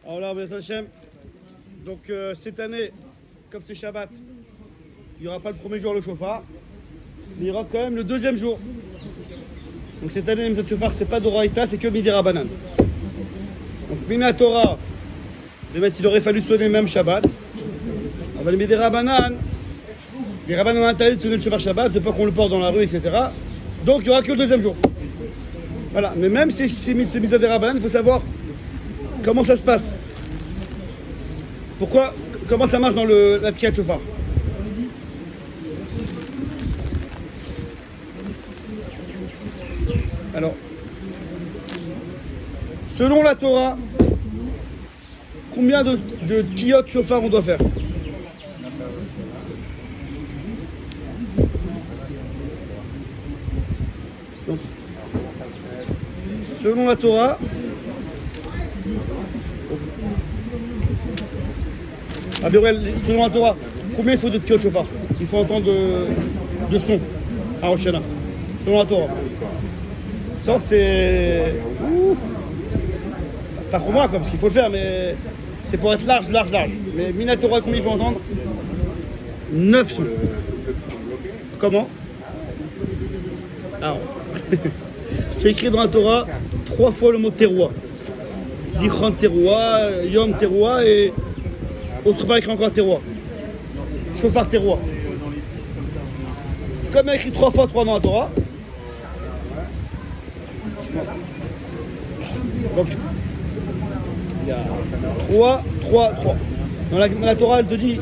Alors là, Bézat Hachem, donc cette année, comme c'est Shabbat, il n'y aura pas le premier jour le chauffard, mais il y aura quand même le deuxième jour. Donc cette année, le chauffard, c'est pas d'Oraïta, c'est que Midi Rabbanan. Donc Mina Torah, il aurait fallu sonner même Shabbat. Alors les Midi Rabbanan, les rabbins ont interdit de sonner le chauffard Shabbat, de pas qu'on le porte dans la rue, etc. Donc il n'y aura que le deuxième jour. Voilà, mais même si c'est mis à des Rabbanan, il faut savoir comment ça se passe. Pourquoi, comment ça marche dans la Tkiyat Shofar. Alors, selon la Torah, combien de Tkiyot Shofar on doit faire? Donc, selon la Torah, selon la Torah, combien il faut de Tkiyot Shofar? Il faut entendre de son à Rosh Hashanah. Selon la Torah. Ça, c'est... Pas pour moi, quoi, parce qu'il faut le faire, mais c'est pour être large. Mais Mina Torah, combien il faut entendre? 9 sons. Comment? Alors, c'est écrit dans la Torah 3 fois le mot terroir. Zichron terroir, Yom terroir et autre part écrit encore terroir. Shofar terroir. Comme il y a écrit 3 fois 3 dans la Torah. Donc, il y a 3. Dans la Torah, elle te dit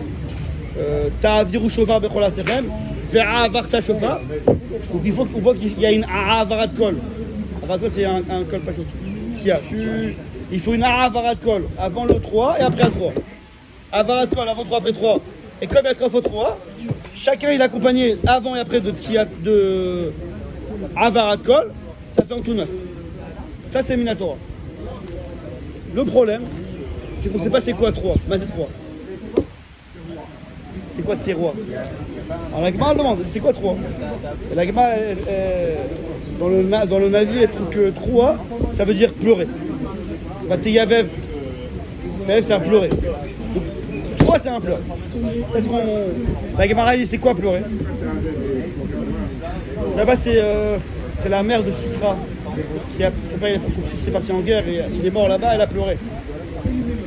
Ta'aviru shofar bechol asechem, ve'avarta shofar. Donc il faut qu'on voit qu'il y a une a'avarat kol. Avarat kol, c'est un kol pachout. Il faut une a'avarat kol avant le 3 et après le 3. Avarat kol avant 3, après 3. Et comme il y a 3 fois 3, chacun il est accompagné avant et après de avarat kol, ça fait en tout 9. Ça c'est Mina Torah. Le problème, c'est qu'on ne sait pas c'est quoi 3. Mais c'est 3. C'est quoi terroir? Alors la Gemara demande, c'est quoi 3? Et la Gemara, dans le Navi, elle trouve que 3, ça veut dire pleurer. Vateyavev, c'est un pleurer. Donc 3, c'est un pleur. Ça, la Gemara dit, c'est quoi pleurer? Là-bas, c'est la mère de Sisra. Son fils est parti en guerre et il est mort là-bas, elle a pleuré.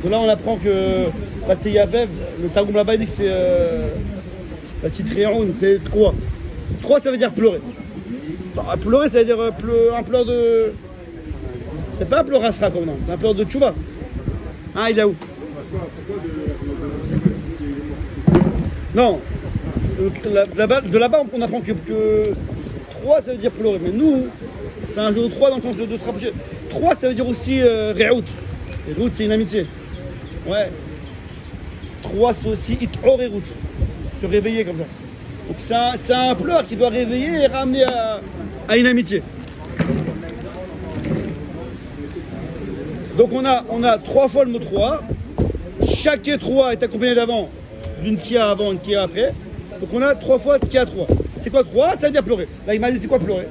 Donc là on apprend que Vateyavev, le Targum là-bas il dit que c'est la petite Réoun, c'est 3. 3 ça veut dire pleurer. Alors, pleurer ça veut dire un pleur de... C'est pas un pleur Asra comme nom, c'est un pleur de Tchouva. Ah il est où? Non, de là-bas on apprend que 3 ça veut dire pleurer, mais nous c'est un jour 3 dans le sens de se rapprocher. 3 ça veut dire aussi Réout. Réout c'est une amitié. Ouais. 3 c'est aussi It'or et Réout. Se réveiller comme ça. Donc c'est un pleur qui doit réveiller et ramener à une amitié. Donc on a 3 fois le mot 3. Chaque 3 est accompagné d'avant d'une Kia avant, une Kia après. Donc on a 3 fois Kia 3. C'est quoi 3? Ça veut dire pleurer. Là il m'a dit c'est quoi pleurer?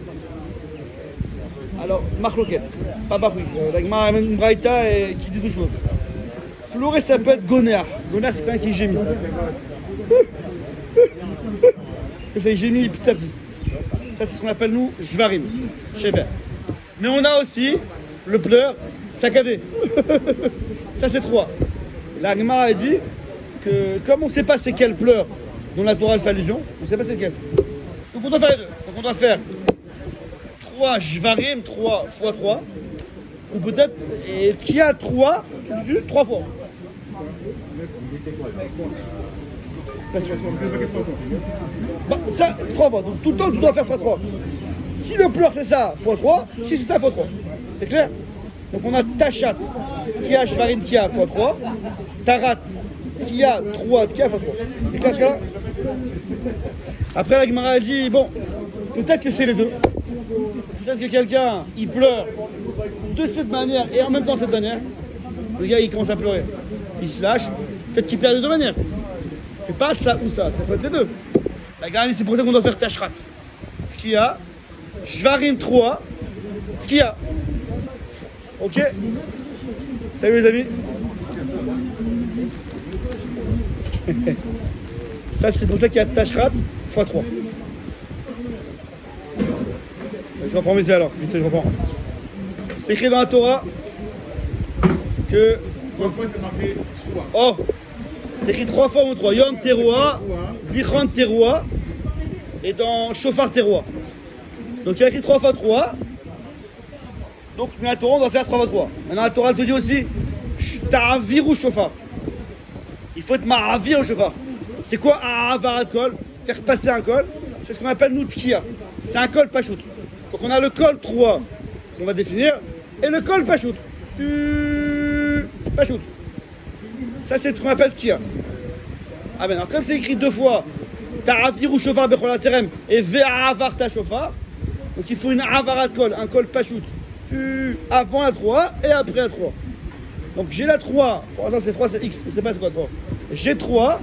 Alors, marloquette, pas baroui. La Gemara amène une braïta qui dit deux choses. Pleurer, ça peut être gonéa. Gonéa, c'est quelqu'un qui gémit. Que ça gémit petit à petit. Ça, c'est ce qu'on appelle, nous, jvarim, shever. Mais on a aussi le pleur saccadé. Ça, c'est 3. La Gemara a dit que, comme on ne sait pas c'est quel pleur dont la Torah fait allusion, on ne sait pas c'est quel. Donc, on doit faire les deux. Donc, on doit faire 3 jvarim, 3 fois 3, ou peut-être, et qui a 3 fois. Bah, ça, 3 fois, donc tout le temps tu dois faire fois 3. Si le pleur c'est ça, fois 3, si c'est ça, fois 3. C'est clair? Donc on a tachat, tkia, jvarim, tkia, fois 3, tarat, tkia, 3, tkia, fois 3. C'est clair ce cas-là? Après la Gemara a dit, bon, peut-être que c'est les deux. Peut-être que quelqu'un, il pleure de cette manière et en même temps de cette manière. Le gars, il commence à pleurer. Il se lâche. Peut-être qu'il pleure de deux manières. C'est pas ça ou ça. Ça peut être les deux. La garantie, c'est pour ça qu'on doit faire tashrat. Ce qu'il y a, Jvarim 3, ce qu'il y a. Ok? Salut les amis. Ça c'est pour ça qu'il y a Tashrat x3. Je reprends mes yeux alors, vite fait je reprends. C'est écrit dans la Torah que... Oh, c'est écrit 3 fois ou 3. Yom Teruah, Zichron Teruah et dans Shofar Teruah. Donc il y a écrit 3 fois 3. Donc dans la Torah on doit faire 3 fois 3. Maintenant la Torah elle te dit aussi Ta'avir ou Shofar. Il faut être ma'avir au Shofar. C'est quoi A'avarat kol? Faire passer un kol. C'est ce qu'on appelle nous Tkiya. C'est un kol pachout. Donc on a le kol 3 qu'on va définir et le kol pachout. Pachout. Ça c'est ce qu'on appelle Tkiya. Ah ben alors comme c'est écrit 2 fois Ta'avir ou Shofar bechol hatzerem et ve'avar ta Shofar. Donc il faut une A'avarat kol, un kol pachout. Avant la 3 et après la 3. Donc j'ai la 3, pour l'instant c'est 3, c'est X, je ne sais pas c'est quoi 3. J'ai 3,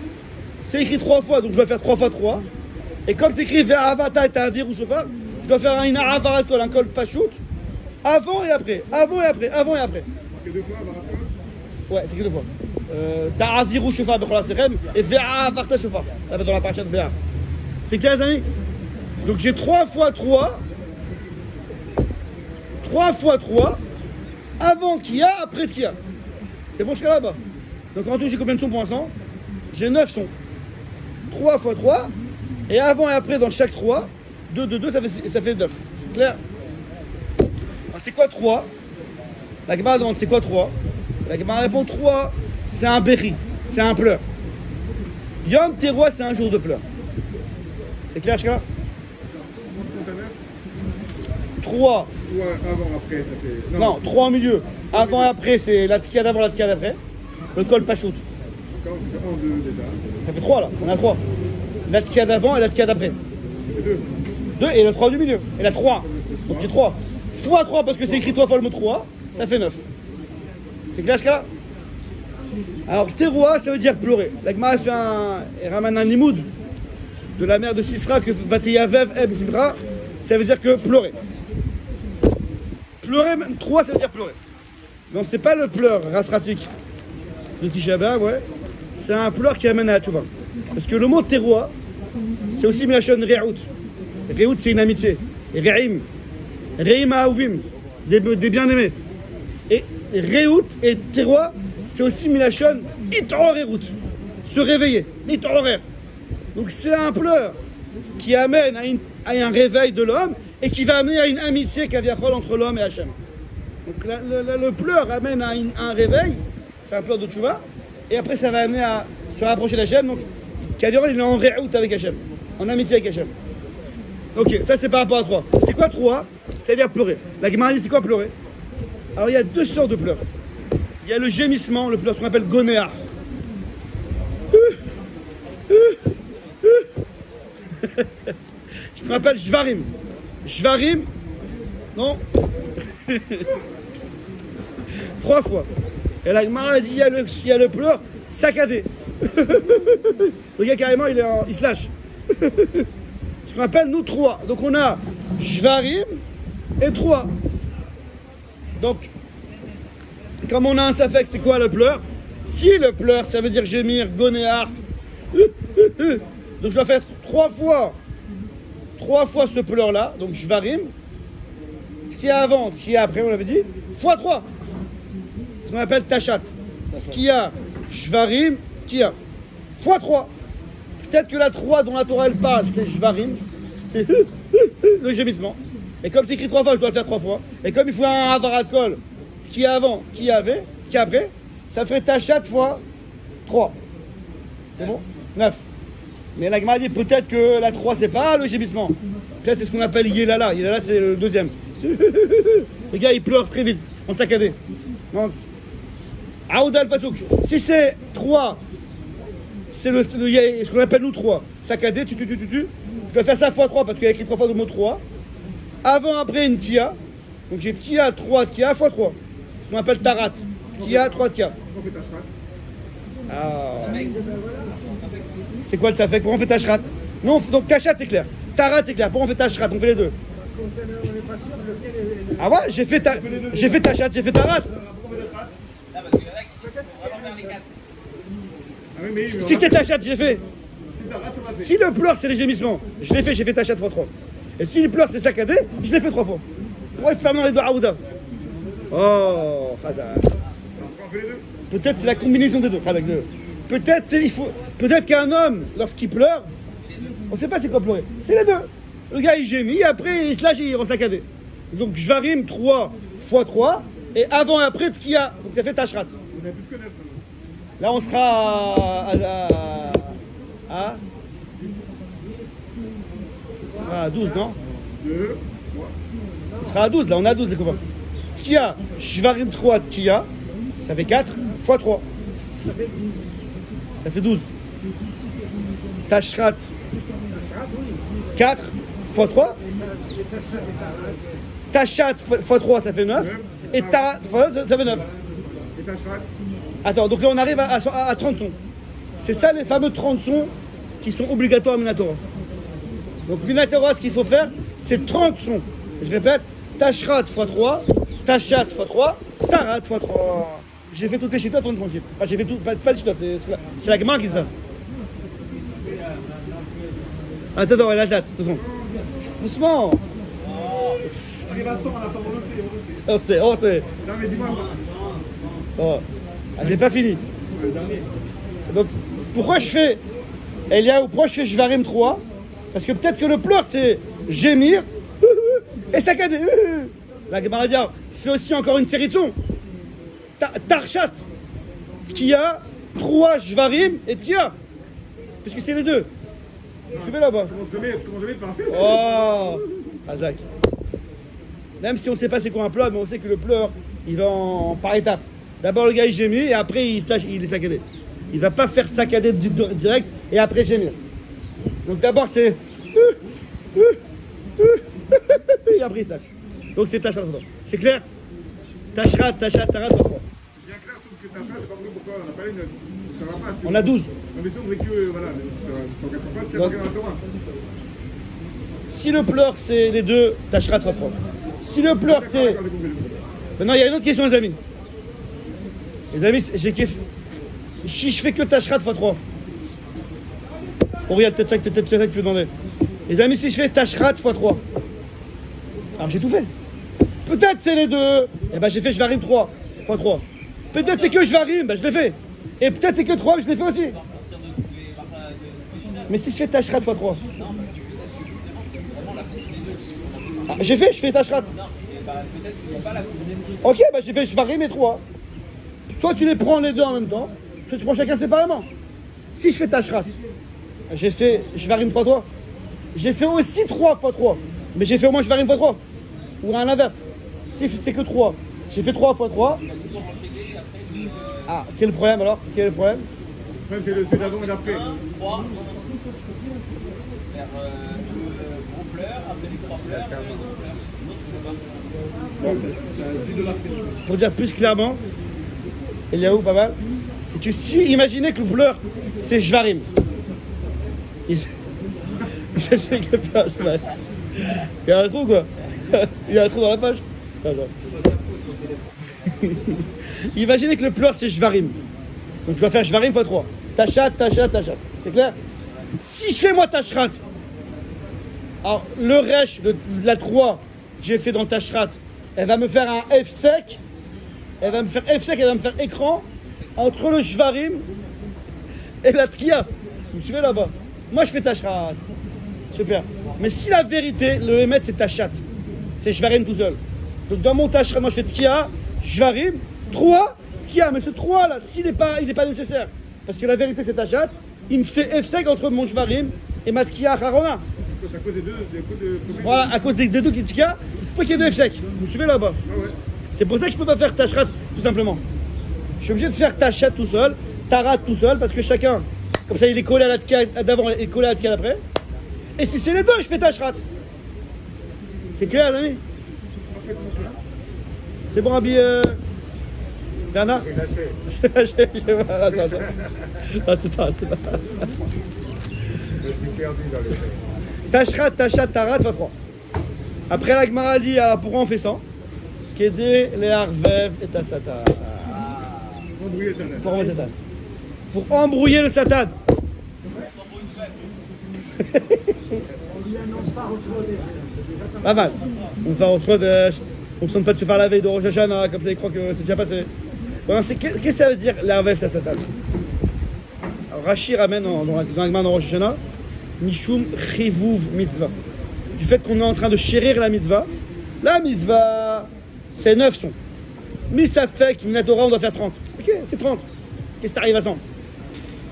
c'est écrit 3 fois, donc je dois faire 3 fois 3. Et comme c'est écrit vers Avata et Ta'avir ou Shofar, je dois faire une Avarat kol, un kol pachout, avant et après, avant et après, avant et après. C'est 2 fois, Avarat kol? Ouais, c'est écrit 2 fois. Ta'avir ou Shofar bechol hatzerem et ve'avar ta Shofar. Ça va dans la parasha de Béar. C'est clair les amis? Donc j'ai 3 fois 3. 3 fois 3, avant qu'il y a, après qu'il y a. C'est bon jusqu'à là-bas. Donc en tout, j'ai combien de sons pour l'instant? J'ai 9 sons. 3 fois 3, et avant et après dans chaque 3, 2, 2, 2, ça fait 9. Clair? Alors c'est quoi 3? La Gemara demande c'est quoi 3? La Gemara répond 3, c'est un béri, c'est un pleur. Yom Teruah, c'est un jour de pleurs. C'est clair jusqu'à là? 3. Avant, après, ça fait... Non, 3 au milieu. Avant et après, c'est la tkia d'avant, la tkia d'après. Le col pachout. D'accord, ça fait 1, 2 déjà. Ça fait 3 là, on a 3. La tkia d'avant et la tkia d'après. Et 2. 2 et le 3 du milieu. Et la 3. Donc c'est 3. Fois 3 parce que c'est écrit 3 fois le mot 3, ça fait 9. C'est clair jusqu'à là? Alors, Teruah, ça veut dire pleurer. La Gemara fait elle ramène un limoud de la mère de Sisra que Vateyavev Eb Simra, ça veut dire que pleurer. Pleurer, 3 ça veut dire pleurer. Donc c'est pas le pleur rasratique de Tisha B'Av, ouais. C'est un pleur qui amène à la tchouva. Parce que le mot Teruah, c'est aussi Milachon Re'out. Re'out c'est une amitié. Et Re'im. Re'im Aouvim. Des bien-aimés. Et Re'out et Teruah, c'est aussi Milachon It'orerout. Se réveiller. It'orer. Donc c'est un pleur qui amène à un réveil de l'homme et qui va amener à une amitié kaviachol entre l'homme et Hachem. Donc le pleur amène à un réveil, c'est un pleur de tchouva, et après ça va amener à se rapprocher d'Hachem. Donc kaviachol il est en réout avec Hachem, en amitié avec Hachem. Ok, ça c'est par rapport à 3. C'est quoi 3? C'est-à-dire pleurer. La Gemara dit c'est quoi pleurer? Alors il y a 2 sortes de pleurs. Il y a le gémissement, le pleur, ce qu'on appelle gonéar. Ce qu'on appelle shvarim. Shvarim, non 3 fois. Et la Gemara dit il y a le pleur saccadé. Le gars carrément il se lâche. Ce qu'on appelle nous 3. Donc on a shvarim et 3. Donc comme on a un safek, c'est quoi le pleur? Si le pleur ça veut dire gémir, gonéar. Donc je dois faire 3 fois ce pleur-là, donc je varim. Ce qu'il y a avant, ce qu'il y a après, on l'avait dit, fois 3. C'est ce qu'on appelle tachat. Ce qu'il y a, shvarim, ce qu'il y a, fois 3. Peut-être que la 3 dont la Torah elle parle, c'est shvarim, c'est le gémissement. Et comme c'est écrit 3 fois, je dois le faire 3 fois. Et comme il faut un avarat kol, ce qu'il y a avant, ce qu'il y avait, ce qu'il y a après, ça fait tachat fois 3. C'est bon? 9. Mais la Gemara dit peut-être que la 3 c'est pas le gémissement. Peut-être c'est ce qu'on appelle Yelala. Yelala c'est le deuxième. Le gars il pleure très vite, en saccadé. Donc, Aoudal Pasouk. Si c'est 3, c'est ce qu'on appelle nous 3. Saccadé, tu. Je dois faire ça fois 3 parce qu'il y a écrit 3 fois le mot 3. Avant, après une Tkia. Donc j'ai Tkia, 3 Tkia fois 3. Ce qu'on appelle Tarat. Tkia, 3 Tkia. Ah. C'est quoi le safek? Pourquoi on fait tashrat? Non, donc tachat c'est clair. Tarat c'est clair. Pourquoi on fait tashrat? On fait les deux. Ah ouais, j'ai fait tachat, j'ai fait tarat. Ah oui, mais Si c'est tachat, je l'ai fait. Si le pleur, c'est les gémissements, je l'ai fait, j'ai fait tachat x3. Et si le pleur, c'est saccadé, je l'ai fait 3 fois. Pour être fermé dans les deux Aouda. Oh, Khazan. on fait les deux. Peut-être c'est la combinaison des deux. Peut-être peut-être qu'un homme, lorsqu'il pleure, on ne sait pas c'est quoi pleurer. C'est les deux. Le gars il gémit, après il se lâche et il rend saccadé. Donc je varime 3 x 3, et avant et après tkia. Donc ça fait tachrat. On a plus que 9 maintenant. Là on sera à on sera à 12, non? 2, 3. On sera à 12, là on est à 12 les copains. Tkia, je varime 3 tkia, ça fait 4 x 3. Ça fait 12. Tachrat 4 x 3. Tachat x 3 ça fait 9. Et tarat ça fait 9. Et Tashrat. Attends, donc là on arrive à 30 sons. C'est ça les fameux 30 sons qui sont obligatoires à Minatora. Donc Minatora, ce qu'il faut faire, c'est 30 sons. Je répète, Tachrat x 3, Tachat x 3, Tarat x 3. J'ai fait toutes les chitotes, on est tranquille. Enfin, j'ai fait tout, pas de chitotes, c'est la Gemara qui dit ça. Attends, la date, attention. Doucement. Arrive à 100, on n'a pas relancé. On sait. Non, mais dis-moi. Oh. Ah, j'ai pas fini. Le dernier. Donc, pourquoi je fais Eliaou, pourquoi je fais je varime 3? Parce que peut-être que le pleur c'est gémir et saccader. La Gemara dit, fais aussi encore une série de sons. Tarchat, Tkia, 3 Jvarim et Tkia. Puisque c'est les deux. Vous suivez là-bas. Tu commences jamais par Oh, Azak. Même si on ne sait pas c'est quoi un pleur, mais on sait que le pleur, il va par étapes. D'abord le gars il gémit et après il se lâche, il est saccadé. Il ne va pas faire saccader direct et après gémir. Donc d'abord c'est... et après il se lâche. Donc c'est Tachrat. C'est clair? Tachrat, Tachat, Tarat, 3. C'est bien clair, sauf que Tashrat, je sais pas pourquoi on n'a pas les 9. Ça va pas. Si On a 12. Non, mais si on dirait que. Voilà, mais ça ne casse pas ce qu'il y a marqué dans la Torah. Si le pleur c'est les deux, Tachrat x 3. Si le pleur c'est... D'accord, j'ai compris, j'ai compris. Maintenant il y a une autre question les amis. Les amis, j'ai kiffé. Si je fais que Tachrat x 3. Auriel, peut-être ça que tu veux demander. Les amis, si je fais Tachrat x 3. Alors j'ai tout fait. Peut-être c'est les deux. Et ben j'ai fait je varime 3 x 3. Peut-être c'est que je varime, ben je l'ai fait. Et peut-être c'est que 3, mais je l'ai fait aussi. Mais si je fais Tachrat x 3. Ah, je fais Tachrat. Ok, bah j'ai fait je varime et 3. Soit tu les prends les deux en même temps, soit tu prends chacun séparément. Si je fais Tachrat, j'ai fait je varime x 3. J'ai fait aussi 3 x 3. Mais j'ai fait au moins je varime x 3. Ou à l'inverse. Si c'est que 3, j'ai fait 3 x 3. Ah, quel problème alors? Quel est le problème? Même c'est celui d'avant et d'après. 3, faire gros pleurs, après les 3 pleurs, après les 2 pleurs. Pour dire plus clairement, Eliaou, papa, c'est que si, imaginez que le pleur, c'est Jvarim. Je sais que le pleur, Jvarim. Il y a un trou quoi? Il y a un trou dans la page? Imaginez que le pleur, c'est Jvarim. Donc je dois faire Jvarim x 3. Tachat, Tachat, Tachat. C'est clair? Si je fais moi Tachrat, alors le Resh, la 3, j'ai fait dans Tachrat, elle va me faire un F sec. Elle va me faire F sec, elle va me faire écran entre le Jvarim et la Tkia. Vous me suivez là-bas? Moi je fais Tachrat. Super. Mais si la vérité, le Emet c'est Tachat, c'est Jvarim tout seul. Donc dans mon Tachrat, moi je fais Tkia, Jvarim, 3, Tkia. Mais ce 3 là, s'il n'est pas, il n'est pas nécessaire. Parce que la vérité c'est Tachat, il me fait F sec entre mon Jvarim et ma Tkia Harona. C'est à cause des deux. Voilà, à cause des deux qui Tkia, il faut pas qu'il y ait de F sec. Vous me suivez là-bas? Ah ouais. C'est pour ça que je ne peux pas faire Tachrat tout simplement. Je suis obligé de faire Tachat tout seul, Tarat tout seul, parce que chacun, comme ça il est collé à la Tkia d'avant et collé à la Tkia d'après. Et si c'est les deux, je fais Tachrat. C'est clair les amis? C'est bon Rabbi Bernard? J'ai lâché. Attends. Ah, c'est pas. Je suis perdu dans les faits. Tachrat, Tachat, Tarat, 23. Après la Gemara dit, alors pourquoi on fait ça? Kédé, les Arvev et Tassata. embrouiller le Satan. Pour embrouiller le Satan. Pour embrouiller le Satan. Pas mal. On va Rosh Chodesh, on ne sonne pas de se faire la veille de Rosh Hashanah, comme ça ils croient que c'est déjà passé. Bon, qu'est-ce que ça veut dire l'arvev ta Satan? Alors Rashi ramène dans Rosh Hashanah Mishum Chivuv Mitzvah. Du fait qu'on est en train de chérir la mitzvah. La mitzvah, c'est 9 sons. Mais ça fait qu'une Torah, on doit faire 30. Ok, c'est 30. Qu'est-ce qui arrive à 100?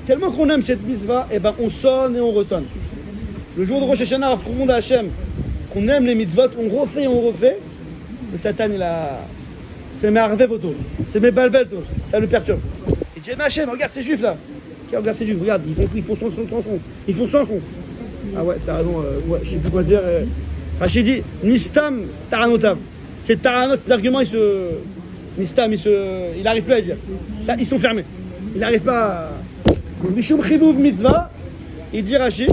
Tellement qu'on aime cette mitzvah, eh ben on sonne et on ressonne. Le jour de Rosh Hashanah, lorsqu'on demande à Hachem qu'on aime les mitzvot, on refait et on refait. Le Satan, il a. C'est mes arvev autour. C'est mes balbel autour. Ça le perturbe. Il dit, mais Hachem, regarde ces juifs là. Regarde ces juifs, regarde, ils font son. Ils font sans son. Ah ouais, t'as raison, ouais, je sais plus quoi dire. Rachid dit, Nistam Taranotav. C'est Taranot, ces arguments, Nistam, il n'arrive plus à dire. Ça, ils sont fermés. Il n'arrive pas à. Mishum Chivuv Mitzvah, il dit Rachid,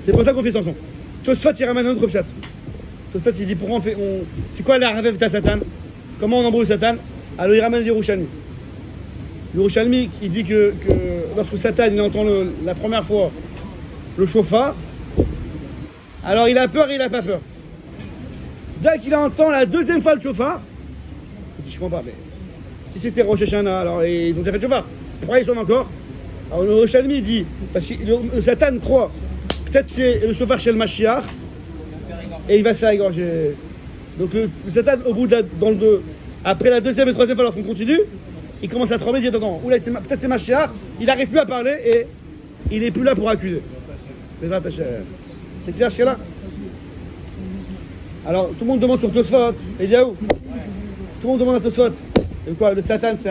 c'est pour ça qu'on fait Samson. Tosfot, il ramène un autre pshat. Tosfot, il dit, pourquoi on fait. C'est quoi la Ravev ta Satan? Comment on embrouille le Satan? Alors il ramène Yerushalmi. Yerushalmi, il dit que lorsque Satan il entend la première fois le chauffard, alors il a peur et il n'a pas peur. Dès qu'il entend la deuxième fois le chauffard, il dit, je comprends pas, mais si c'était Rosh Hashanah, alors ils ont déjà fait le chauffard. Pourquoi ils sont encore? Alors le Yerushalmi dit, parce que le Satan croit, peut-être c'est le chauffard chez le Mashiach, et il va se faire égorger. Donc le Satan, au bout après la deuxième et troisième fois, lorsqu'on continue, il commence à trembler, il dit, attends, oula, peut-être c'est Mashiach, il n'arrive plus à parler et il n'est plus là pour accuser. C'est clair, là. Alors, tout le monde demande sur Tosfot, Eliaou. Tout le monde demande à Tosfot. Et quoi, le Satan, c'est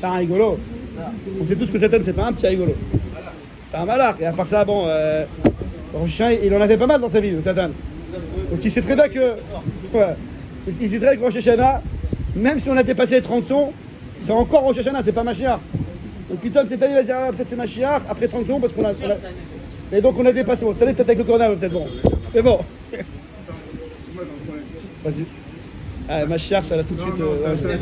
un rigolo. On sait tous que le Satan, c'est pas un petit rigolo. C'est un malard. Et à part ça, bon, il en avait pas mal dans sa vie, le Satan. Donc il sait très bien que. Ouais, il sait très bien que Rosh Hashanah, même si on a dépassé les 30 sons, c'est encore Rosh Hashanah, c'est pas Mashiach. Donc putain, cette année, il va dire, ah, peut-être c'est Mashiach, après 30 sons, parce qu'on a. Et donc on a dépassé. Bon, cette année, peut-être avec le corona, peut-être bon. Mais bon. Vas-y. Ah, Mashiach, ça l'a tout de suite. Ça fait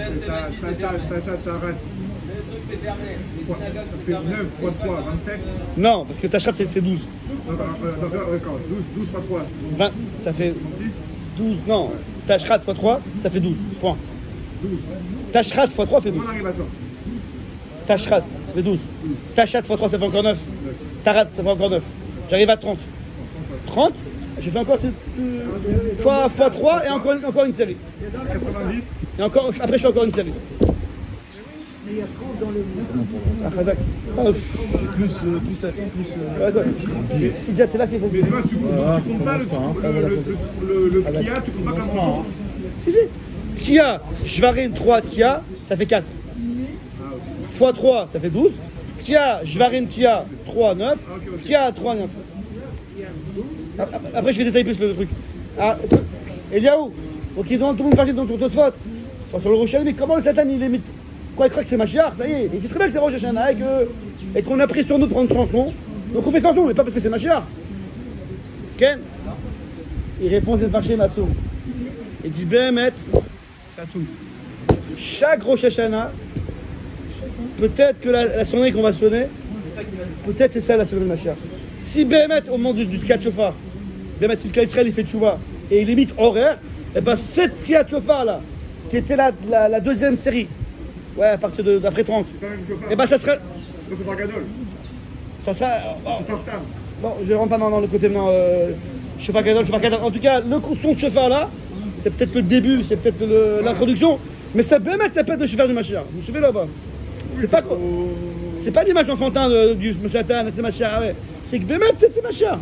9 fois 3, 27. Non, parce que Tachat, c'est 12. D'accord, 12 fois 3. 20, ça fait 36. 12. Non, Tachat x 3, ça fait 12. Point. 12. Tachat x 3 fait 12. On arrive à ça. Tachat, ça fait 12. Tachat x 3, ça fait encore 9. Tarat, ça fait encore 9. J'arrive à 30. 30, j'ai fait encore fois 3 et encore une série. 90. Et encore, après, je fais encore une série. Mais il y a 30 dans le plus. Si déjà t'es là, fais ça. Mais tu vois, tu comptes pas le Kia, tu comptes pas comme enfant. Si. Kia, Shvarim 3 Kia, ça fait 4. Fois 3, ça fait 12. Kia, Shvarim Kia 3, 9. Kia 3, 9. Après, je vais détailler plus le truc. Ah, Eliaou, ok, tout le monde fâché dans sur Tosfot. Sur le Rochelle, mais comment le Satan il limite? Quoi, il croit que c'est Mashiach, ça y est. Il sait très bien que c'est Rosh Hashanah et qu'on a pris sur nous de prendre Samson. Donc on fait Samson, mais pas parce que c'est Mashiach. Ken? Il répond, c'est fâché, Matsu. Il dit, Behemet, c'est à tout. Chaque Rosh Hashanah, peut-être que la sonnerie qu'on va sonner, peut-être c'est ça la sonnerie de Mashiach. Si Behemet, au moment du Tkiat Shofar, Behemet, si le cas Israël il fait tchouva et il limite horaire, et ben cette Tkiat Shofar là, qui était la deuxième série, ouais, à partir d'après 30. Et ben ça serait. C'est pas Gadol. Ça sera. C'est pas Stam. Bon, je ne rentre pas dans le côté maintenant. Shofar Gadol. En tout cas, le son de Shofar là, c'est peut-être le début, c'est peut-être l'introduction. Mais ça peut mettre, ça peut être le Shofar du Mashiach. Vous suivez là-bas? C'est pas quoi. C'est pas l'image enfantin du Satan, c'est Mashiach. Ah ouais. C'est que Bémet, c'est Mashiach.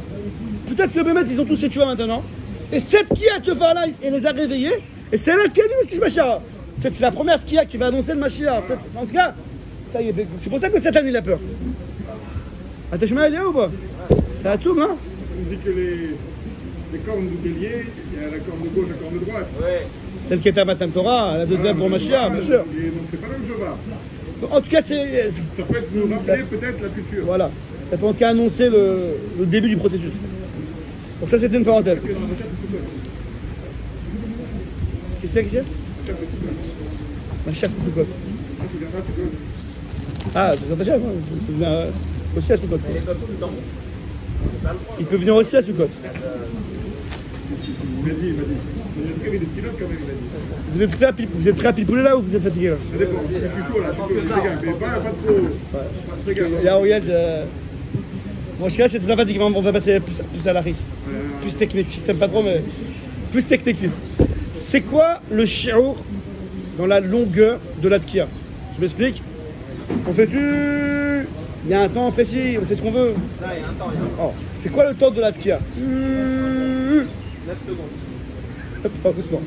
Peut-être que Bémet, ils ont tous ces tueurs maintenant. Et cette Kia Shofar là, elle les a réveillés. Et c'est là qui a dit le Mashiach. Peut-être c'est la première Kia qui va annoncer le Mashiach. En tout cas, ça y est. C'est pour ça que le Satan il a peur. Attends, il y a ou pas? C'est à tout, hein? On dit que les cornes du bélier, il y a la corne de gauche et la corne de droite. Ouais. Celle qui est à Matan Torah, la deuxième pour Mashiach, bien sûr. Donc c'est pas le même Shofar. En tout cas, c'est. Ça peut être nous rappeler peut-être la future. Voilà. Ça peut en tout cas annoncer le début du processus. Donc ça, c'était une parenthèse. Parce que dans la recette, c'est tout seul. Qu'est-ce que c'est? La recette, c'est tout seul. Ma chère, c'est Soukot. Ah, tu viendras, c'est quoi? Ah, c'est ça, chère, il peut venir aussi à Soukot. Il peut venir aussi à Soukot. Il m'a dit. Il a prévu des petits lots quand même, il m'a dit. Vous êtes prêt à pile poulet là ou vous êtes fatigué là? Ça dépend, je suis chaud là, je suis chaud, mais pas trop. Pas très Il y a Auriel. Moi, je suis là, c'était sympathique. On va passer plus à l'Ari. Plus technique. Je t'aime pas trop, mais plus technique. C'est quoi le shi'ur dans la longueur de la tkiya? Je m'explique. On fait tu. Il y a un temps précis, on fait ce qu'on veut. Là, il y a un temps. Oh. C'est quoi le temps de la tkiya? 9 secondes. Pas doucement.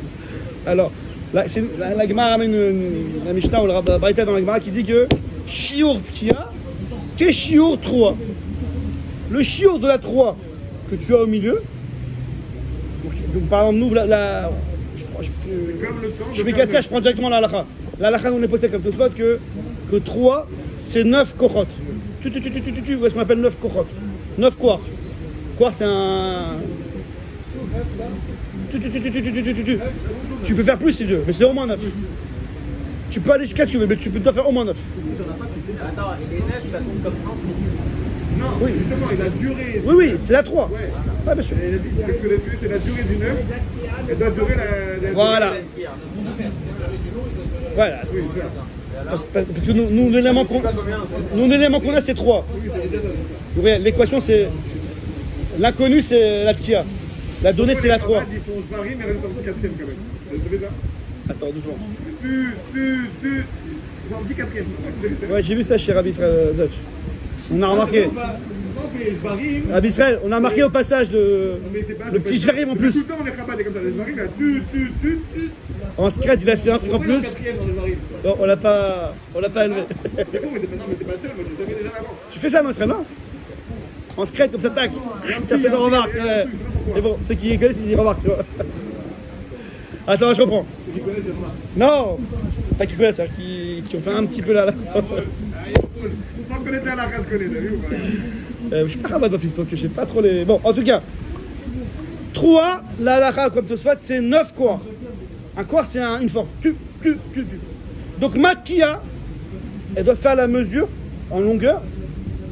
Alors, là, la Gemara ramène la Mishnah ou la Braïta dans la Gemara qui dit que shiur tkiya, que shiur 3. Le shiur de la 3 que tu as au milieu. Donc par exemple, nous, je comme le temps. fais 4 je prends directement la halakha. La halakha, on est posté comme tout soit que 3, c'est 9 kochot. Où est-ce qu'on appelle 9 kochot? 9 koar. Koar, c'est un. Tu peux faire plus si tu veux, mais c'est au moins 9. Tu peux aller jusqu'à tu veux, mais tu peux dois faire au moins 9. Attends, et les 9, ça compte comme ensemble. Non, Oui. justement, il a duré. Oui, c'est la 3. Ouais. Ah, bien sûr. Il a dit que c'est la durée du 9. Elle doit durer la. Voilà. Voilà. Oui, ça. Parce que nous l'élément qu'on a, c'est 3. Oui, ça veut dire ça. L'équation, c'est. L'inconnu, c'est la tkiya. La donnée, c'est la 3. Ils font Shvarim, mais ils restent en 4ème quand même. Vous savez ça? Attends, doucement. Ils ont un petit 4ème. Ouais, j'ai vu ça chez Rabbi Israël Dutch. On a remarqué. On fait Shvarim. Rabbi Israël, on a remarqué au passage le petit Shvarim en plus. Tout le temps, on est Chabad, et comme ça. Le Shvarim, il a tu. En secret, il a fait un truc en plus. 4ème dans le Shvarim. Non, on l'a pas élevé. Mais bon, mais t'es pas le seul, moi je les avais déjà avant. Tu fais ça, non, non? En secret, comme ça, tac. Tu as fait des remarques. Et bon, ceux qui connaissent, ils y remarquent. Tu vois. Attends, je reprends. Ceux qui connaissent, c'est normal. Non, pas qui connaissent, qui ont fait un petit peu là. Sans connaître la race, je connais, t'as vu ou pas? Je suis pas rabat d'office, donc je sais pas trop les. Bon, en tout cas, 3, la halakha, comme tu souhaites, c'est 9 koar. Un koar, c'est une forme. Donc, ma tkiya, elle doit faire la mesure en longueur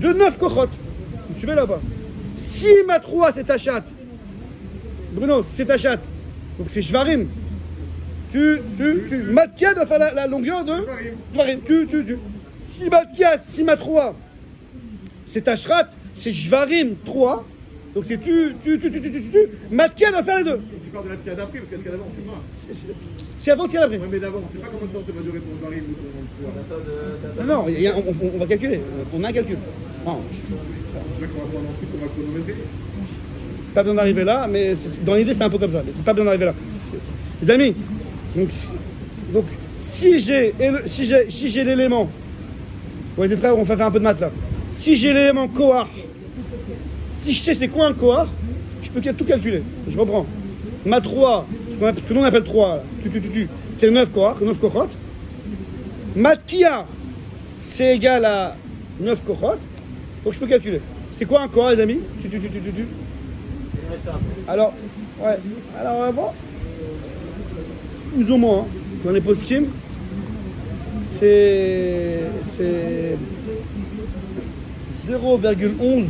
de 9 kochot. Vous suivez là-bas? Si ma 3, c'est ta chatte, Bruno, c'est ta chatte, donc c'est shvarim. Ma tkiya doit faire la longueur de shvarim. Si ma 3, c'est ta shrat, c'est shvarim 3. Donc c'est Matkia doit faire les deux. Tu parles de la tkia d'après, parce que la tkia d'avant, c'est pas. C'est avant tkia d'après. Ouais, mais d'avant, c'est pas combien de temps ça va durer ton Shvarim ou ton Non, on va calculer. On a un calcul. Non, là qu'on va prendre ensuite, on va chronométrer. pas besoin d'arriver là, mais dans l'idée, c'est un peu comme ça. Mais c'est pas besoin d'arriver là. Les amis, donc si j'ai l'élément, vous êtes prêts, on va faire un peu de maths là. Si j'ai l'élément Kohar, si je sais c'est quoi un Kohar, je peux tout calculer. Je reprends. Ma 3, ce que nous on appelle 3, c'est 9 Kohar, 9 Kohot. Ma Tkiya, c'est égal à 9 Kohot. Donc je peux calculer. C'est quoi un Kohar, les amis? Alors, ouais. Alors, bon. Plus ou moins, hein. Dans les post-kim, c'est 0,11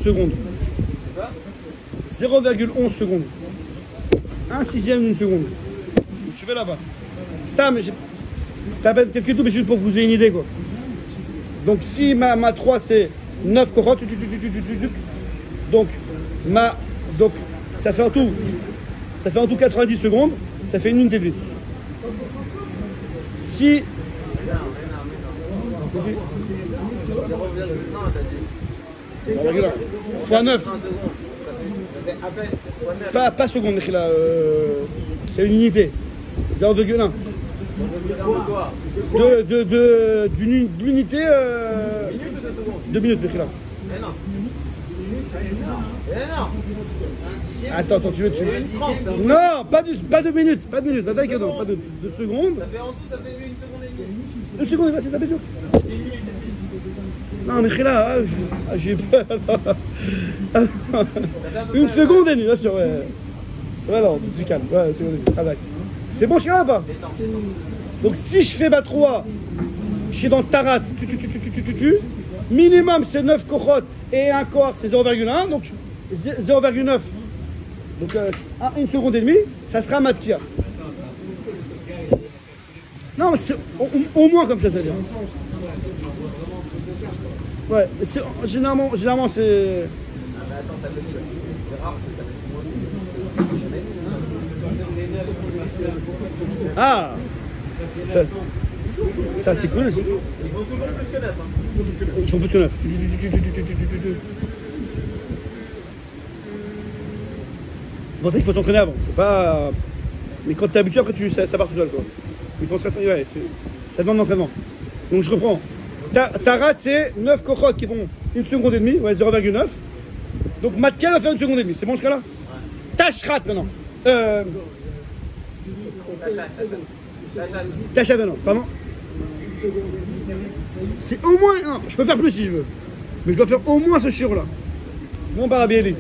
secondes. 0,11 secondes. 1/6 d'une seconde. Je vais là-bas. Stam, t'appelles quelques doubles juste pour que vous ayez une idée, quoi. Donc si ma 3 c'est 9 kohot, donc ça fait en tout 90 secondes, ça fait une unité de vie. Si fois 9. Pas seconde, c'est une unité. 0,1. D'une unité. 2 minutes, Michila. Attends, tu veux. Non, pas 2 minutes. Pas de secondes. Ça fait en tout, ça fait 1 seconde et demie. 1 seconde, c'est ça, Bédio. Non, mais Khila, j'ai peur. 1 seconde et demie, bien sûr, ouais. Ouais, non, tu calmes. Ouais, c'est bon, je calme pas. Donc si je fais ma 3, je suis dans Tarat, minimum c'est 9 kochot et un quart c'est 0,1, donc 0,9. Donc 1 seconde et demie, ça sera Matkia. Non, mais c'est au moins comme ça, c'est-à-dire. Ouais, généralement c'est. Ah, ça c'est cool. Ils font toujours plus que 9. Ils font plus que 9. C'est pour ça qu'il faut s'entraîner avant. C'est pas. Mais quand t'es habitué, après ça part tout seul, quoi. Il faut se rester. Ouais, ça demande d'entraînement. Donc je reprends. Tarat, c'est 9 cochotes qui font 1 seconde et demie, ouais, 0,9. Donc Matka va faire 1 seconde et demie. C'est bon jusqu'à là? Tashrat maintenant. Tachat maintenant, pardon. C'est au moins. Non, je peux faire plus si je veux. Mais je dois faire au moins ce chiffre-là. C'est mon Barabieli.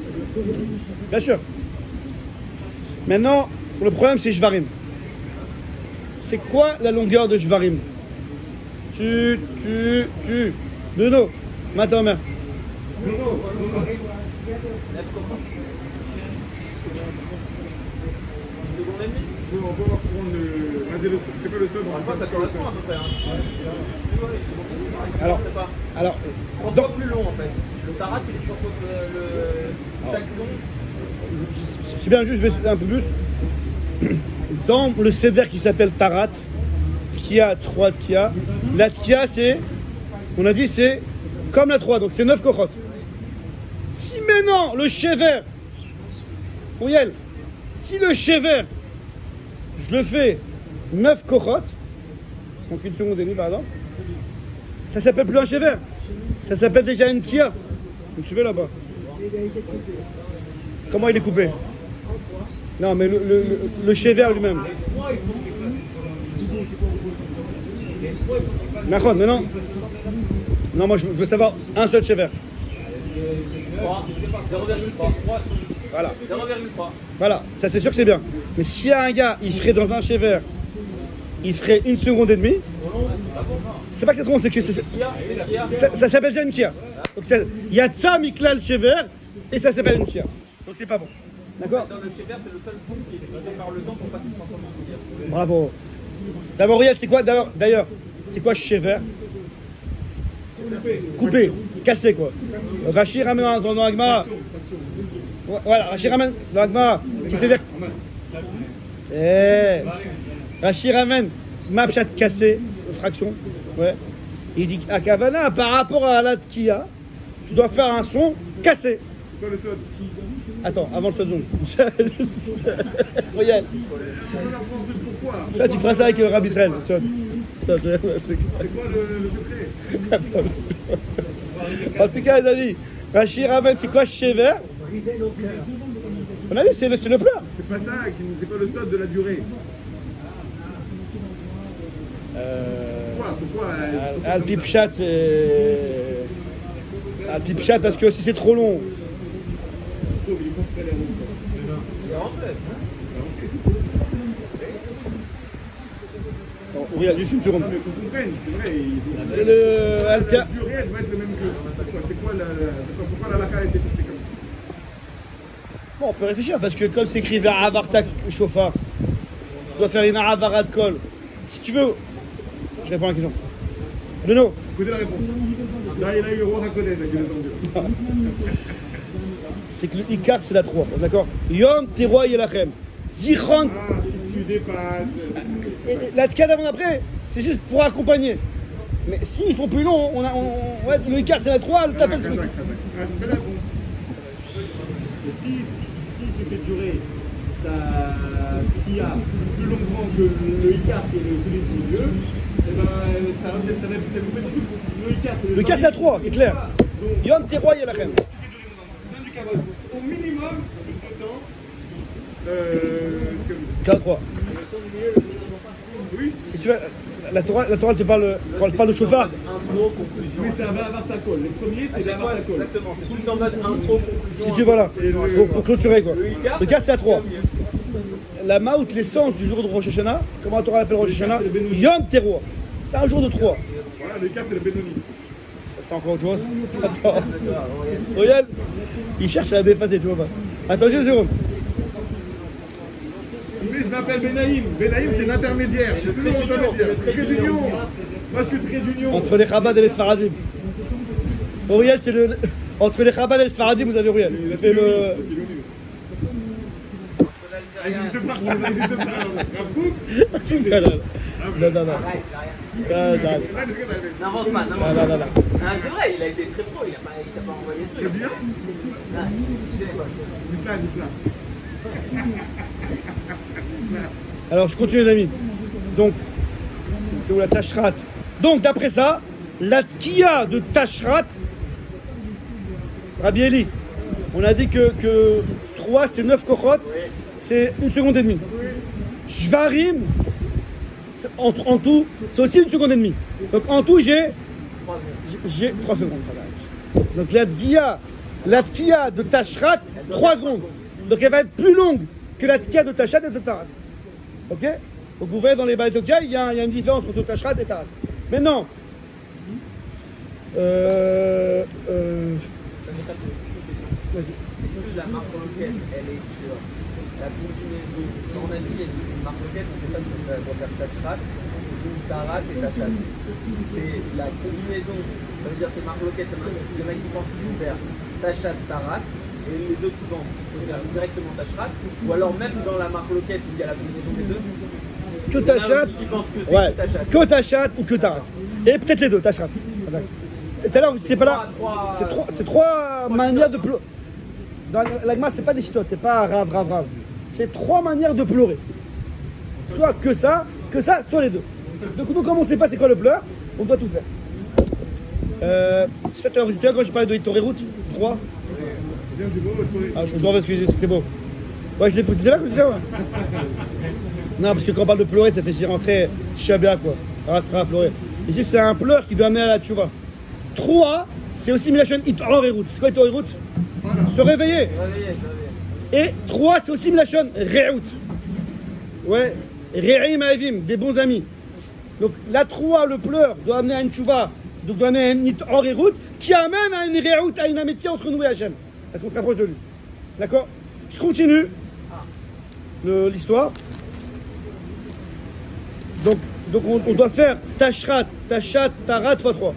Bien sûr. Maintenant, le problème c'est Shvarim. C'est quoi la longueur de Shvarim? Bruno, maintenant, mère. On va pouvoir prendre c'est pas le sol. Franchement, ça correspond à peu près. Alors, 3 fois plus long en fait. Le Tarat, il est 3 fois chaque son. c'est bien juste, je vais un peu plus. Dans le Seder qui s'appelle Tarat, Tkia, 3 Tkia, la Tkia c'est, on a dit c'est comme la 3, donc c'est 9 kochot. Si maintenant le Shever, Fouriel, si le Shever, je le fais 9 kochot, donc 1 seconde et demie par exemple, ça s'appelle plus un Shever, ça s'appelle déjà une Tkia. Vous me suivez là-bas? Comment il est coupé? Non, mais le Shever lui-même. D'accord, mais non. Non, moi je veux savoir un seul Shever. 0,3. Voilà. 0,3. Voilà, ça c'est sûr que c'est bien. Mais s'il y a un gars, il ferait dans un Shever, il ferait 1 seconde et demie. C'est pas que c'est trop long, c'est que ça s'appelle déjà une Kia. Donc il y a ça, Mikla le Shever, et ça s'appelle une Kia. Donc c'est pas bon. D'accord? Dans le Shever, c'est le seul son qui est limité par le temps pour pas qu'il se transforme en bouillère. Bravo. D'abord, Riel, c'est quoi d'ailleurs, c'est quoi Shever? Coupé, cassé quoi. Rachid ramène dans l'agma. Voilà, Rachid ramène dans l'agma. Qu'est-ce que c'est? Rachid ramène Mapchat cassé, fraction. Ouais. Il dit à Kavana, par rapport à la Tkia, tu dois faire un son cassé. C'est quoi le sol? Attends, avant le second. Regarde. Pourquoi? Ça, tu feras ça avec Rabbi Israël. C'est quoi le secret? En tout cas, les amis, Rachid ramène, c'est quoi Shever? On a dit, c'est le plat. C'est pas ça, c'est quoi le sol de la durée? Pourquoi Al-Pipchat, c'est. Al-Pipchat, parce que si c'est trop long. Oui, juste une seconde. Non, mais qu'on comprenne, c'est vrai. La durée, elle doit être le même que. C'est quoi pourquoi la laca a été fixée comme ça? Bon, on peut réfléchir, parce que comme c'est écrit vers Avartak Shofar, tu dois faire une Avarat Kol. Si tu veux. Je réponds à la question. Bruno. Écoutez la réponse. Là, il a eu le roi Hakodesh avec les endieux. C'est que le Ikar, c'est la 3, d'accord? Yom Teroy Yelachem. Zichron. Ah, si tu dépasses. La Tkia d'avant après, c'est juste pour accompagner. Mais s'ils font plus long, ouais, le Ikar, c'est la 3, le tapel, c'est le. Fais la réponse. Et si tu fais durer ta Tkia plus longuement que le Ikar qui est celui du milieu, et ben, t'as coupé tout. Le Ikar, c'est la 3, c'est clair. Yom Teroy Yelachem. Au minimum, plus de temps. 43. Oui. Si tu veux, la Torah te parle, quand elle parle de chauffard. Intro, conclusion. Mais c'est un Avartakol. Le premier, c'est l'Avartakol. Exactement, c'est tout le temps en mode intro, conclusion. Si tu veux, voilà, pour clôturer quoi. Le cas c'est à 3. la maout, l'essence du jour de Rosh Hashanah, comment la Torah appelle Rosh Hashanah? Yom Teruah. C'est un jour de 3. Voilà, le 4, c'est le Benoni. C'est encore autre chose. Attends. Regarde, il cherche à la dépasser, tu vois pas. Attention, une seconde. Mais je m'appelle Benaïm. Benaïm, c'est l'intermédiaire. Je suis toujours intermédiaire. C'est très d'union. Moi, je suis très d'union. Entre les Chabad et les Sfaradim. Auriel, c'est le. Entre les Chabad et les Sfaradim, vous avez Auriel. C'est le. Ça n'existe pas. Ça n'existe pas. Non. N'invente pas, n'invente pas. Ah, c'est vrai, il a été très pro, il t'a pas envoyé le truc. C'est bien. Du plat. Alors, je continue, les amis. Donc, la Tashrat. Donc, d'après ça, la Tkiya de Tashrat, Rabbi Eli, on a dit que 3, c'est 9 kochot, c'est 1 seconde et demie. Shvarim, en tout, c'est aussi 1 seconde et demie. Donc, en tout, j'ai 3 secondes. Donc, la Tkiya de Tashrat, 3 secondes. Donc, elle va être plus longue que la Tkiya de Tashrat et de Tarat. Ok? Donc, vous voyez dans les bails de il y a une différence entre Tashrat et Tarat. Maintenant, vas-y. Est-ce que la marque loquette, elle est sur la combinaison? On a dit, il y a une marque loquette, on ne sait pas si ça doit faire Tashrat ou Tarat et Tachat. C'est la combinaison, ça veut dire c'est marque loquette, il y en a qui pensent qu'ils vont faire Tachat, Tarat, et les autres qui pensent qu'il faut faire directement Tashrat, ou alors même dans la marque loquette où il y a la combinaison des deux. Que Tachat, ouais, que Tachat ou que Tarat. Et peut-être les deux, Tashrat. Tout à l'heure, c'est pas là. C'est 3 manières de pleurer. Dans l'agma, c'est pas des chitotes, c'est pas rave. C'est 3 manières de pleurer. Soit que ça, soit les deux. Donc nous, comme on ne sait pas c'est quoi le pleur, on doit tout faire. Je sais pas, vous étiez là quand je parlais de Hitorerut 3. Ah, je dois m'excuser, c'était beau. Ouais, je l'ai foutu là quand je disais, ouais. Non, parce que quand on parle de pleurer, ça fait s'y rentrer Shabia, quoi. Alors, ça sera à pleurer. Ici, c'est un pleur qui doit amener à la tchouva. 3, c'est aussi Milachon Hitorerut. C'est quoi Hitorerut? Se réveiller. Et 3, c'est aussi Milachon Re'ut. Ouais, Re'im Avim, des bons amis. Donc la 3, le pleur, doit amener à une tchouva, donc doit amener à une Hitorerut qui amène à une Re'ut, à une amitié entre nous et Hachem. Est-ce qu'on se rapproche de lui? D'accord? Je continue l'histoire. Donc on doit faire Tashrat, Tachat, Tarat x 3.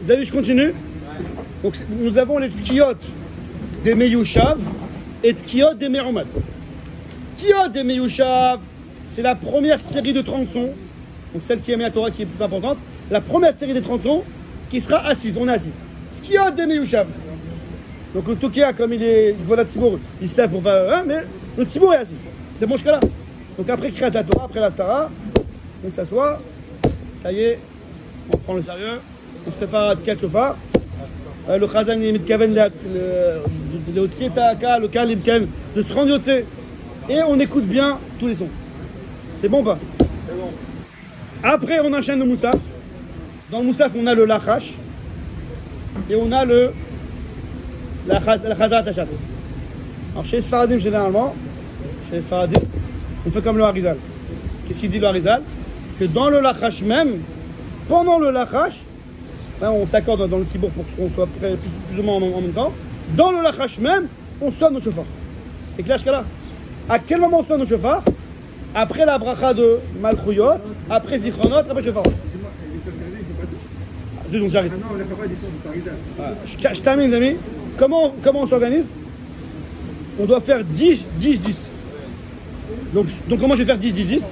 Vous avez vu, je continue. Donc nous avons les Tkiyot des Meyushav et Tkiyot des Meromad. Tkiyot des Meyushav, c'est la première série de 30 sons, donc celle qui est la Torah qui est plus importante. La première série des 30 sons qui sera assise, on est assis. Tkiyot des Meyushav. Donc le Tokia, comme il voit la Tzibour, il se lève pour faire mais le Tzibour est assis. C'est bon jusqu'à là. Donc après Kriyat Torah, après l'Aftara, on s'assoit, ça y est, on prend le sérieux, on se prépare à Tkiyat Shofar. Le Khazan il mitkaven le Tsietaka, le Kal Imken, de se rendre Yotse. Et on écoute bien tous les sons. C'est bon ou pas? C'est bon. Après on enchaîne le Moussaf. Dans le Moussaf on a le Lachash. Et on a la Khazat Tachat. Alors chez les Sfaradim généralement, on fait comme le Harizal. Qu'est-ce qu'il dit le Harizal? Que dans le Lachash même, pendant le Lachash, hein, on s'accorde dans le Tzibour pour qu'on soit plus ou moins en même temps. Dans le Lachash même, on sonne au chauffard. C'est clair jusqu'à là? À quel moment on sonne au chauffard? Après la bracha de Malchuyot, après Zichronot, après chauffard. Donc j'arrive. Je termine les amis. Comment on s'organise? On doit faire 10, 10, 10. Donc comment je vais faire 10, 10, 10?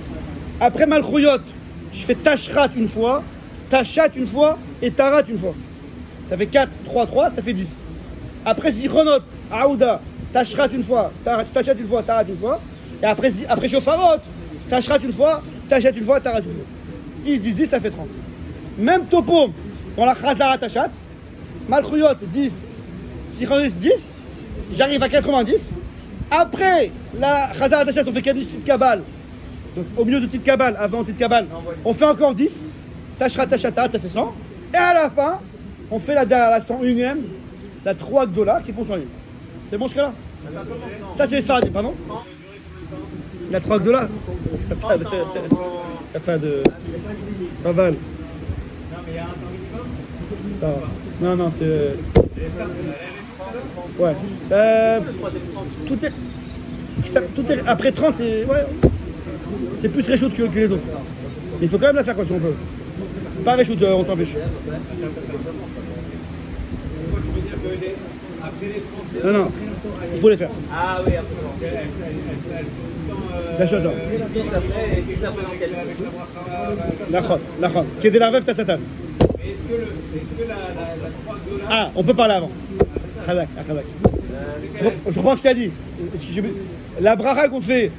Après Malchuyot, je fais Tashrat une fois, Tachat une fois et Tarat une fois. Ça fait 4, 3, 3, ça fait 10. Après Zichronot, Aouda, Tashrat une fois, Tachat une fois, Tarat une fois. Et après Shofarot, Tashrat une fois, Tachat une fois, Tarat une fois. 10, 10, 10, ça fait 30. Même topo dans la Chazara Tachat, Malchuyot 10, Zichronot 10, j'arrive à 90. Après la Chazara Tachat, on fait 10 petites cabales. Donc au milieu de petites cabales, avant petite cabale, on fait encore 10. Tashrat, Tachat, Tarat, ça fait 100. Et à la fin, on fait la 101e, la 3 Gdola qui font 101. C'est bon jusqu'à là? Ça c'est les Sfaradim, pardon? Il a 3 $. T'as pas de. Ça va. Non, non, c'est. Ouais. Tout est. Après 30, c'est. Ouais. C'est plus réchaud que les autres. Mais il faut quand même la faire quand on peut. C'est pas réchaud, on s'empêche. Non, non, il faut les faire. Ah oui, après. La chose. Et puis après dans quel D'accord. Qui est de la veuve, t'as Satan. Mais est-ce que la 3 $. Ah, on peut parler avant. Khadak. Je reprends ce qu'il a dit. La bracha qu'on fait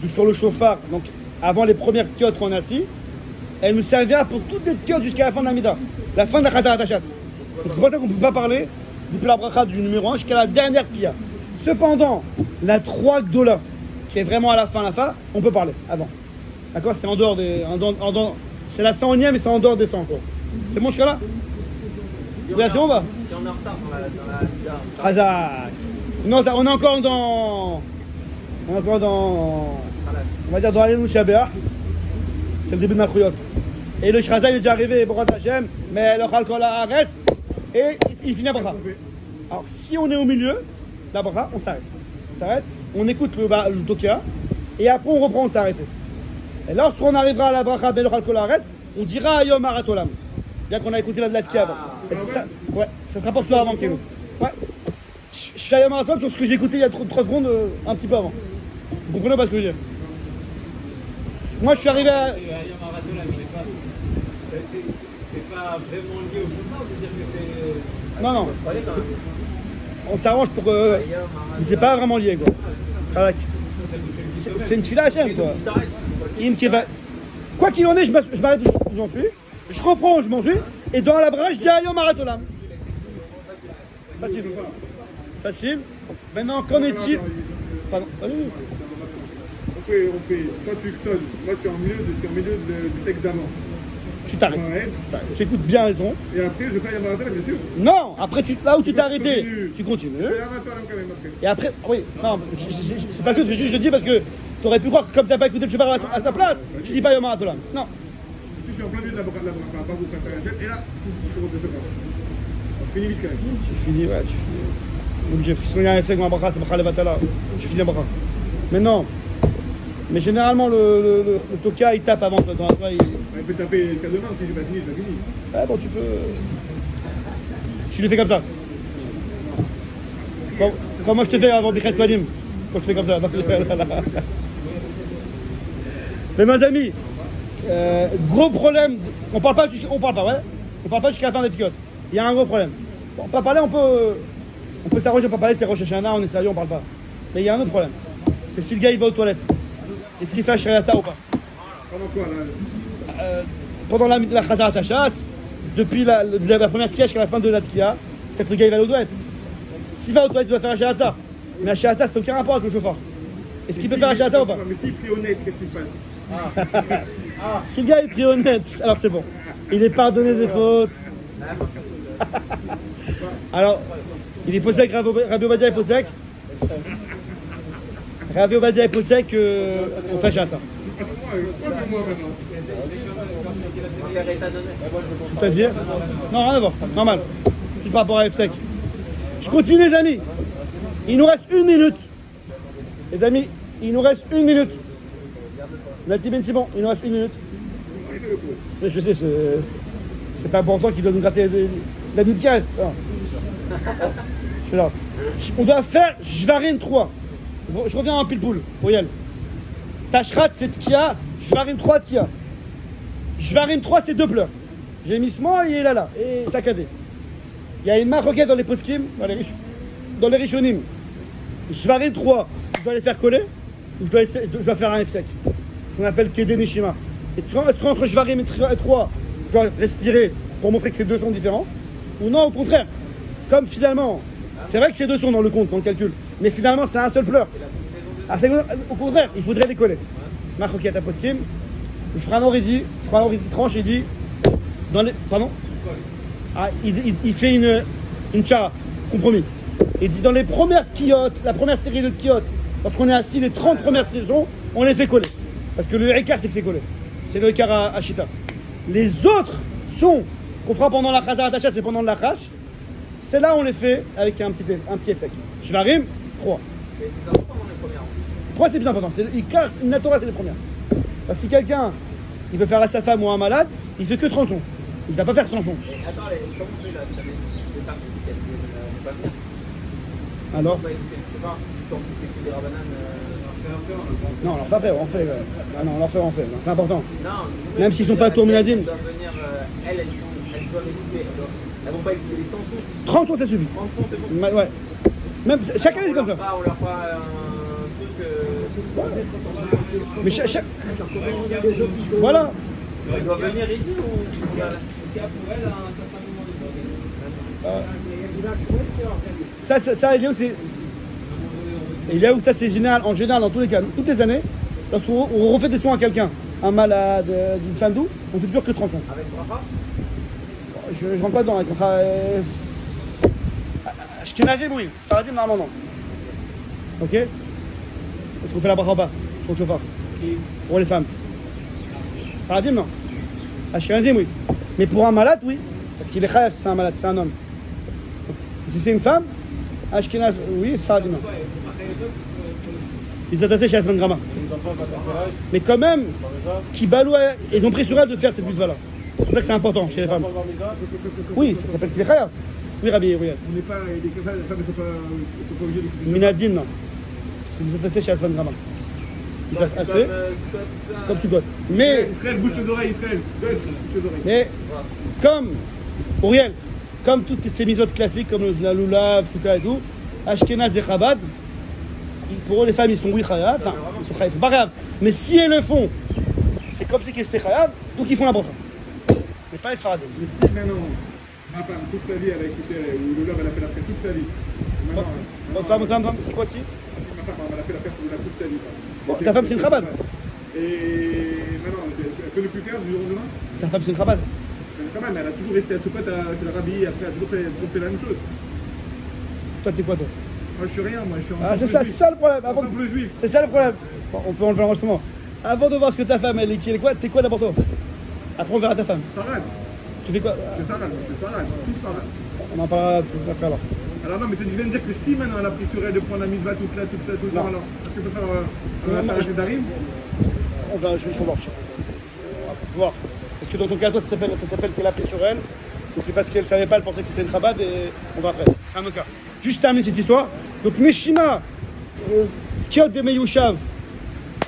sur le chauffard, donc avant les premières tkiotes qu'on a assis, elle nous servira pour toutes les tkiotes jusqu'à la fin de l'Amida, la fin de la Chazar Atachat. Donc c'est pour ça qu'on ne peut pas parler depuis la bracha du numéro 1 jusqu'à la dernière tkia. Cependant, la 3 $, qui est vraiment à la fin, on peut parler avant. D'accord? C'est en dehors des. C'est la 100e et c'est en dehors des 100 encore. C'est bon jusqu'à là? Si C'est bon bah? Si on est en retard dans la Chazak. Non, on est encore dans. On va dire dans l'Alelu Shabéach. C'est le début de ma croyote. Et le Shraza il est déjà arrivé, Borat Hashem, mais le Khalkola reste et il finit à bracha. Alors si on est au milieu, la bracha, on s'arrête. On écoute le Tokia et après on reprend, on s'arrête. Et lorsqu'on arrivera à la bracha, ben le Khalkola reste, on dira Ayom Aratolam. Bien qu'on a écouté la Dlatki avant. Et c'est ça, ouais, ça se rapporte sur avant Kélo. Ouais. Je suis Ayom Aratolam sur ce que j'ai écouté il y a 3 secondes, un petit peu avant. Vous comprenez pas ce que je veux dire? Moi je suis arrivé à. C'est pas vraiment lié au chauffard, c'est-à-dire que c'est. Non. On s'arrange pour que. Mais c'est pas vraiment lié quoi. C'est une fila Hachem quoi. Quoi qu'il en est, je m'arrête où j'en suis. Je reprends où je m'en suis. Et dans la brache, je dis Ayom Aratolam. Facile. Maintenant, qu'en est-il? Pardon. On fait, quand tu sonnes, moi je suis en milieu du texte d'avant. Tu t'arrêtes. Tu écoutes bien les sons. Et après, je fais un bien sûr. Non, après, là où tu t'es arrêté, tu continues. Je fais un quand même après. Et après, oui, non, c'est pas juste, je dis parce que tu aurais pu croire que comme tu n'as pas écouté le cheval à sa place, tu dis pas Yom Aratolam. Non. Si je suis en plein milieu de la bracha, et là, tu commences de faire. On se finit vite quand même. Tu finis. Obligé. Sinon, il y a un effet avec ma bracha, c'est bracha levatala. Tu finis la bracha. Mais non. Mais généralement, le Toka, il tape avant dans la toile. Il peut taper le cas de main si j'ai pas fini, j'ai pas fini. Ah bon, tu peux. Tu les fais comme ça. Comme moi je te fais avant Bichet Kohanim. Quand je fais comme ça. Mais mes amis, gros problème. On parle pas jusqu'à la fin des tickotes. Il y a un gros problème. Bon, pas parler, on peut s'arranger, on peut parler, c'est Rosh Hashanah, on est sérieux, on parle pas. Mais il y a un autre problème. C'est si le gars il va aux toilettes. Est-ce qu'il fait Shariata ou pas? Pendant quoi là? Pendant la Chazar Atachat, depuis la première tika jusqu'à la fin de la tika, peut-être le gars il va aux toilettes. S'il va aux toilettes, il doit faire un Shariata. Mais un Shariata, c'est aucun rapport avec le chauffard. Est-ce qu'il peut faire un Shariata ou pas? Mais s'il prie honnête, qu'est-ce qui se passe? Si le gars est pris honnête, alors c'est bon. Il est pardonné des fautes. Alors, il est posé avec Rabbi Obadia est posé avec. Rabbi Obadia est posé qu'on fait un Shariata. Moi maintenant. C'est-à-dire? Non, rien à voir, normal. Juste par rapport à F-Sec. Je continue les amis. Il nous reste 1 minute. Les amis, il nous reste 1 minute. Nati Ben Simon, il nous reste 1 minute. Je sais, c'est pas important qu'il doit nous gratter la minute qui reste. C'est là. On doit faire Jvarin 3. Je reviens en pile-poule, pour Yel. Tashrat, c'est Tkia. Jvarim 3 Tkia. Jvarim 3, c'est 2 pleurs. Gémissement et là. Et saccadé. Il y a une marque dans les poskim, dans les rishonim. Jvarim 3, je dois les faire coller ou je dois faire un F sec. Ce qu'on appelle Kedé Nishima. Et entre Jvarim et 3, je dois respirer pour montrer que ces deux sont différents. Ou non, au contraire. Comme finalement, c'est vrai que ces deux sont dans le compte, dans le calcul. Mais finalement, c'est un seul pleur. Au contraire, il faudrait les coller. Marcoquette à poskim. Je ferai un oridi, tranche et dit. Pardon? Ah, il fait une tchara, compromis. Il dit dans les premières tkiotes, la première série de tkiotes, lorsqu'on est assis les 30 premières saisons, on les fait coller. Parce que le écart, c'est que c'est collé. C'est le écart à Chita. Les autres sons qu'on fera pendant la Khazar Tachat, c'est pendant la Khash. C'est là où on les fait avec un petit F sec. Shvarim, 3. C'est plus important dans les premières. 3, c'est plus important. C'est l'Ikar, la Torah, c'est les premières. Parce que si quelqu'un il veut faire à sa femme ou à un malade, il fait que 30 sons. Il ne va pas faire 100 sons. Et attends, comment on fait là? Si les femmes qui ne pas venir. Alors Je sais pas, tant que c'est que des rabananes. Non, alors ça après, on fait. Ah non, on leur fait, on fait. Non, c'est important. Non, Même s'ils sont pas tourminadines. Elles doivent venir, elles doivent écouter. Elles vont pas écouter les 100 sons. 30 sons, ça suffit. 30 sons, c'est bon. Ouais. Même, chacun c'est comme ça. On leur fera un truc. Mais voilà. Ils doivent venir ici ou il y a pour elle à un certain moment de Ça, Eliaou, c'est. Eliaou, ça, c'est général, en général, dans tous les cas, toutes les années, lorsqu'on refait des soins à quelqu'un, un malade, d'une femme d'où, on fait toujours que 30 sons. Avec Bracha? Je rentre pas dedans, avec Bracha. Ashkenazim, oui. Sfaradim, normalement, non. Ok? Est-ce qu'on fait la Bracha ou pas? Sur le chauffard. Pour les femmes. Sfaradim, non. Ashkenazim, oui. Mais pour un malade, oui. Parce qu'il est chayef, c'est un malade, c'est un homme. Si c'est une femme, Ashkenaz, oui, Sfaradim, non. Ils attachaient chez Asman Grama. Mais quand même, Kibalou, ils ont pris sur elle de faire cette mitzvah-là. C'est pour ça que c'est important chez les femmes. Oui, ça s'appelle qu'il est chayef. Oui, Rabbi, oui. On n'est pas, les femmes ne sont pas obligées d'écouter. Minadim, non. C'est vous attacher chez Asman Grama. Ils sont assez, comme Sukkot. Mais, Israël, bouge tes oreilles, Israël. Bouge tes oreilles. mais, comme, Auriel, comme toutes ces misotes classiques, comme la Lulav, tout ça et tout, Ashkenaz et Chabad, pour eux, les femmes, ils sont oui chayav, enfin, ils sont chayav, c'est pas grave. Mais si elles le font, c'est comme si c'était chayav, donc ils font la bracha. Mais pas les Sfaradim. Mais si maintenant, ma femme, toute sa vie, elle a écouté, ou le love, elle a fait la paix toute sa vie. Maintenant, C'est quoi si si ma femme, elle a fait la paix toute sa vie. Bon, ta femme, c'est une Chabad. Et maintenant, elle peut ne plus faire du jour au lendemain. Ta femme, c'est une Chabad. Elle a toujours été à Soukot chez la Rabbi, après elle a toujours fait la même chose. Toi, t'es quoi, toi? Moi, je suis rien, moi, je suis en Ah, c'est ça le problème. Avant- simple juif. C'est ça le problème. Bon, on peut enlever l'enregistrement. Avant de voir ce que ta femme, elle est quoi, t'es quoi d'abord toi? Après, on verra ta femme. Sarad. Tu fais quoi? C'est Sarad, moi, c'est Sarad. Tout Sarad. On en parlera après alors. Alors non, mais tu viens de dire que si maintenant elle a pris sur elle de prendre la mitzvah toute là, tout le temps, alors, est-ce que ça fait un parage d'arim? On verra, il faut voir. On va voir. Parce que dans ton cas, toi, ça s'appelle qu'elle a pris sur elle. Donc c'est parce qu'elle savait pas, elle pensait que c'était une Chabad et on va après. C'est un autre cas. Juste terminer cette histoire. Donc Neshima, Tkiot de Meyushav,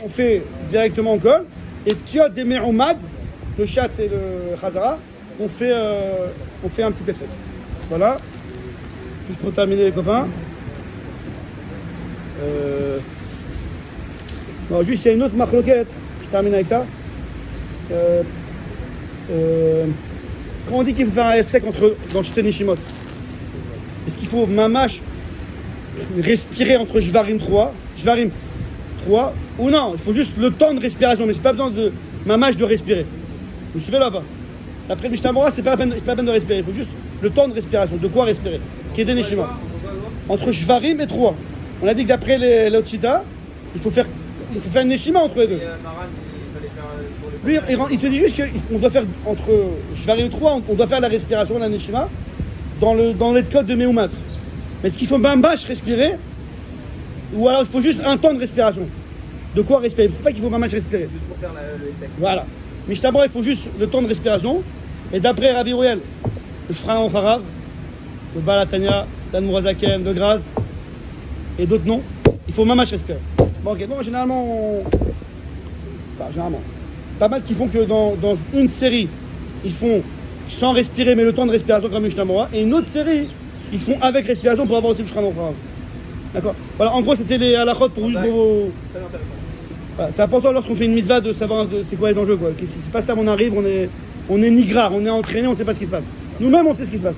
on fait directement en col. Et Tkiot de Me'umad, le chat c'est le Khazara, on fait un petit effet. Voilà. Juste pour terminer les copains. Non, juste il y a une autre marloquette. Je termine avec ça. Quand on dit qu'il faut faire un F-sec dans le Shten Nishimot, est-ce qu'il faut mamash respirer entre Shvarim 3 ou non, il faut juste le temps de respiration, mais c'est pas besoin de mamash de respirer. Vous suivez là-bas? Après le Mishnah Mora, c'est pas la peine de respirer, il faut juste le temps de respiration, de quoi respirer, qui est des Nishimot. Entre Shvarim et 3. On a dit que d'après les Otshita, il faut faire une Neshima entre les deux. Lui, il te dit juste qu'on doit faire entre Shvarim et 3, on doit faire la respiration, la Neshima, dans les codes de Meumad. Mais est-ce qu'il faut mamash respirer? Ou alors il faut juste un temps de respiration? De quoi respirer? C'est pas qu'il faut mamash respirer. Juste pour faire le Voilà. Mishtabra, il faut juste le temps de respiration. Et d'après Rabbi Royal, le Shranon Harav, le Balatania, l'Anmourazaken, de Graz et d'autres noms, il faut mamash respirer. Bon, ok. Bon, généralement, pas mal qui font que dans une série, ils font sans respirer, mais le temps de respiration comme Mishnah. Et une autre série, ils font avec respiration pour avoir aussi le Shranon Harav. D'accord. Voilà, en gros, c'était les halachot pour juste vos. Voilà, c'est important lorsqu'on fait une mitzvah de savoir c'est quoi les enjeux. Quoi. C'est pas ça, on arrive, on est nigrar, on est entraîné, on ne sait pas ce qui se passe. Nous-mêmes, on sait ce qui se passe.